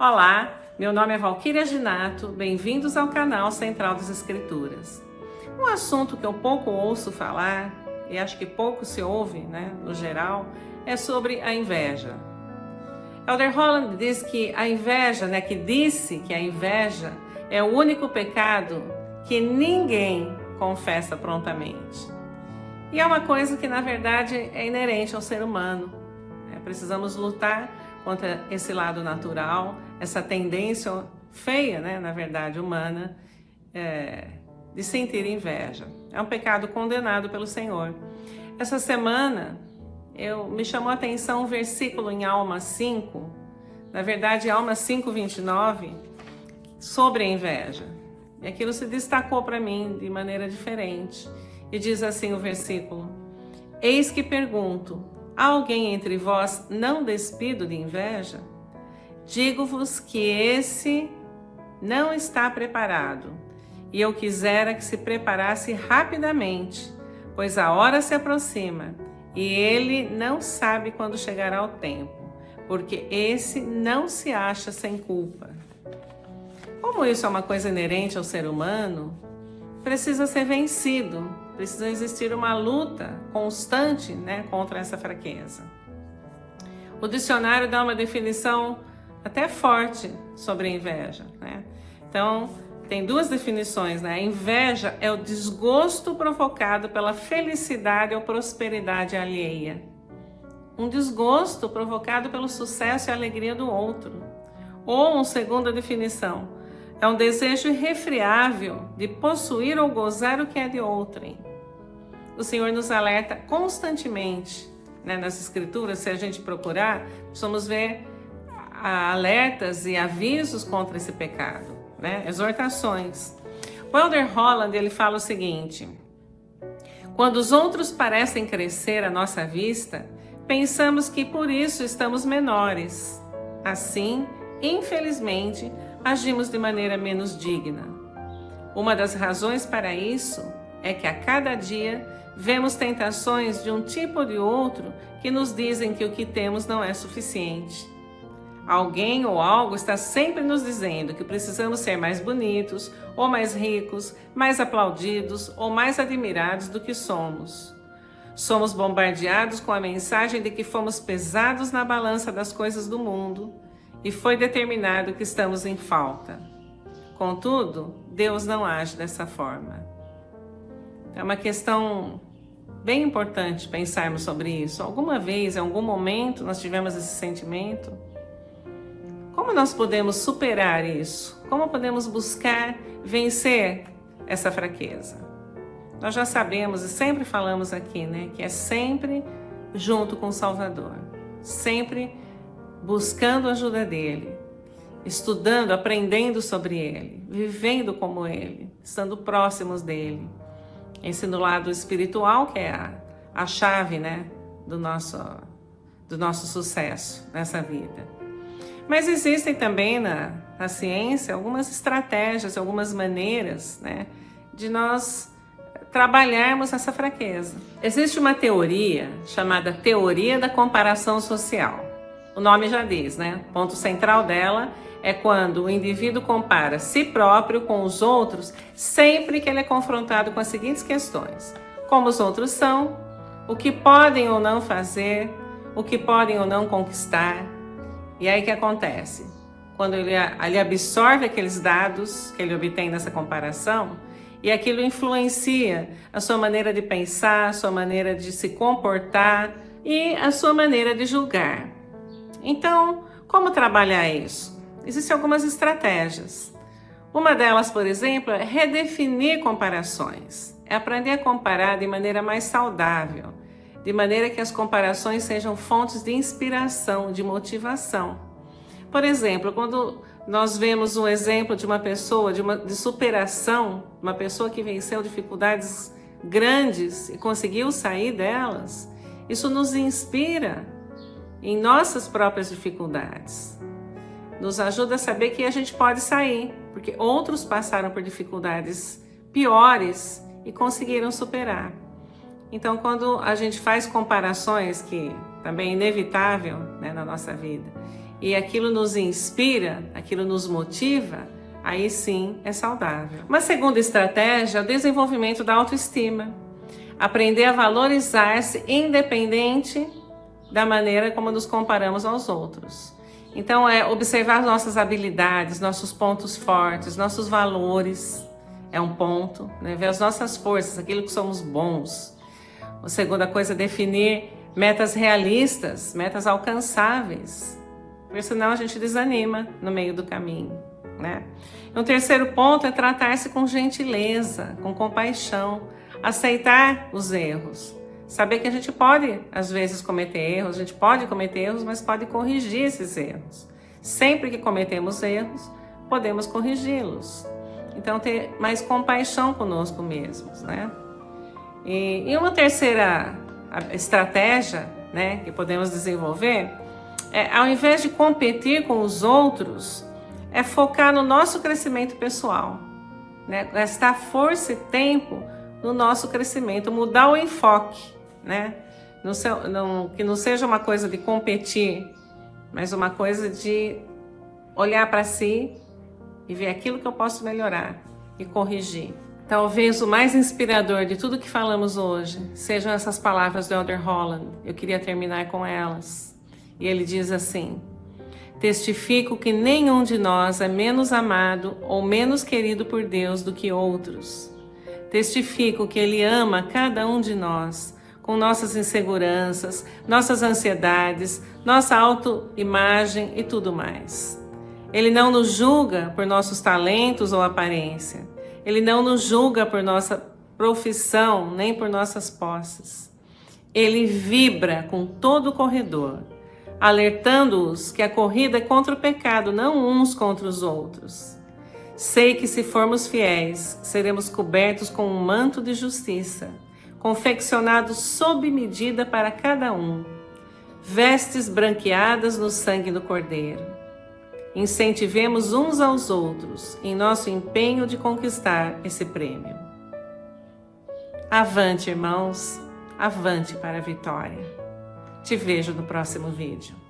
Olá, meu nome é Valquíria Ginato, bem-vindos ao canal Central das Escrituras. Um assunto que eu pouco ouço falar, e acho que pouco se ouve, no geral, é sobre a inveja. Elder Holland diz que a inveja, disse que a inveja é o único pecado que ninguém confessa prontamente. E é uma coisa que, na verdade, é inerente ao ser humano. Precisamos lutar contra esse lado natural, essa tendência feia, na verdade, humana, de sentir inveja. É um pecado condenado pelo Senhor. Essa semana, me chamou a atenção um versículo em Alma 5, na verdade, Alma 5:29, sobre a inveja. E aquilo se destacou para mim de maneira diferente. E diz assim o versículo: Eis que pergunto, há alguém entre vós não despido de inveja? Digo-vos que esse não está preparado, e eu quisera que se preparasse rapidamente, pois a hora se aproxima, e ele não sabe quando chegará o tempo, porque esse não se acha sem culpa. Como isso é uma coisa inerente ao ser humano, precisa ser vencido, precisa existir uma luta constante, contra essa fraqueza. O dicionário dá uma definição até forte sobre a inveja, Então, tem duas definições, A inveja é o desgosto provocado pela felicidade ou prosperidade alheia. Um desgosto provocado pelo sucesso e alegria do outro. Ou, uma segunda definição, é um desejo irrefreável de possuir ou gozar o que é de outrem. O Senhor nos alerta constantemente, nas Escrituras, se a gente procurar, vamos ver alertas e avisos contra esse pecado, exortações. O Elder Holland, ele fala o seguinte: quando os outros parecem crescer à nossa vista, pensamos que por isso estamos menores. Assim, infelizmente, agimos de maneira menos digna. Uma das razões para isso é que a cada dia vemos tentações de um tipo ou de outro que nos dizem que o que temos não é suficiente. Alguém ou algo está sempre nos dizendo que precisamos ser mais bonitos, ou mais ricos, mais aplaudidos ou mais admirados do que somos. Somos bombardeados com a mensagem de que fomos pesados na balança das coisas do mundo e foi determinado que estamos em falta. Contudo, Deus não age dessa forma. É uma questão bem importante pensarmos sobre isso. Alguma vez, em algum momento, nós tivemos esse sentimento? Como nós podemos superar isso? Como podemos buscar vencer essa fraqueza? Nós já sabemos e sempre falamos aqui, que é sempre junto com o Salvador. Sempre buscando a ajuda dele, estudando, aprendendo sobre ele, vivendo como ele, estando próximos dele. Esse no lado espiritual que é a chave, do nosso sucesso nessa vida. Mas existem também na ciência algumas estratégias, algumas maneiras, de nós trabalharmos essa fraqueza. Existe uma teoria chamada teoria da comparação social. O nome já diz, O ponto central dela é quando o indivíduo compara si próprio com os outros sempre que ele é confrontado com as seguintes questões: como os outros são, o que podem ou não fazer, o que podem ou não conquistar. E aí o que acontece? Quando ele absorve aqueles dados que ele obtém nessa comparação, e aquilo influencia a sua maneira de pensar, a sua maneira de se comportar e a sua maneira de julgar. Então, como trabalhar isso? Existem algumas estratégias. Uma delas, por exemplo, é redefinir comparações. É aprender a comparar de maneira mais saudável, de maneira que as comparações sejam fontes de inspiração, de motivação. Por exemplo, quando nós vemos um exemplo de uma pessoa, de superação, uma pessoa que venceu dificuldades grandes e conseguiu sair delas, isso nos inspira em nossas próprias dificuldades. Nos ajuda a saber que a gente pode sair, porque outros passaram por dificuldades piores e conseguiram superar. Então, quando a gente faz comparações, que também é inevitável na nossa vida, e aquilo nos inspira, aquilo nos motiva, aí sim é saudável. Uma segunda estratégia é o desenvolvimento da autoestima. Aprender a valorizar-se independente da maneira como nos comparamos aos outros. Então é observar nossas habilidades, nossos pontos fortes, nossos valores, é um ponto, né? Ver as nossas forças, aquilo que somos bons. A segunda coisa é definir metas realistas, metas alcançáveis, porque senão a gente desanima no meio do caminho, né? Um terceiro ponto é tratar-se com gentileza, com compaixão, aceitar os erros. Saber que a gente pode, às vezes, cometer erros, a gente pode cometer erros, mas pode corrigir esses erros. Sempre que cometemos erros, podemos corrigi-los. Então, ter mais compaixão conosco mesmos, né? E uma terceira estratégia, né, que podemos desenvolver é, ao invés de competir com os outros, é focar no nosso crescimento pessoal, né? Gastar força e tempo no nosso crescimento, mudar o enfoque, né? Que não seja uma coisa de competir, mas uma coisa de olhar para si e ver aquilo que eu posso melhorar e corrigir. Talvez o mais inspirador de tudo que falamos hoje sejam essas palavras do Elder Holland. Eu queria terminar com elas. E ele diz assim: testifico que nenhum de nós é menos amado ou menos querido por Deus do que outros. Testifico que Ele ama cada um de nós, com nossas inseguranças, nossas ansiedades, nossa autoimagem e tudo mais. Ele não nos julga por nossos talentos ou aparência. Ele não nos julga por nossa profissão, nem por nossas posses. Ele vibra com todo o corredor, alertando-os que a corrida é contra o pecado, não uns contra os outros. Sei que se formos fiéis, seremos cobertos com um manto de justiça, confeccionado sob medida para cada um, vestes branqueadas no sangue do Cordeiro. Incentivemos uns aos outros em nosso empenho de conquistar esse prêmio. Avante, irmãos, avante para a vitória. Te vejo no próximo vídeo.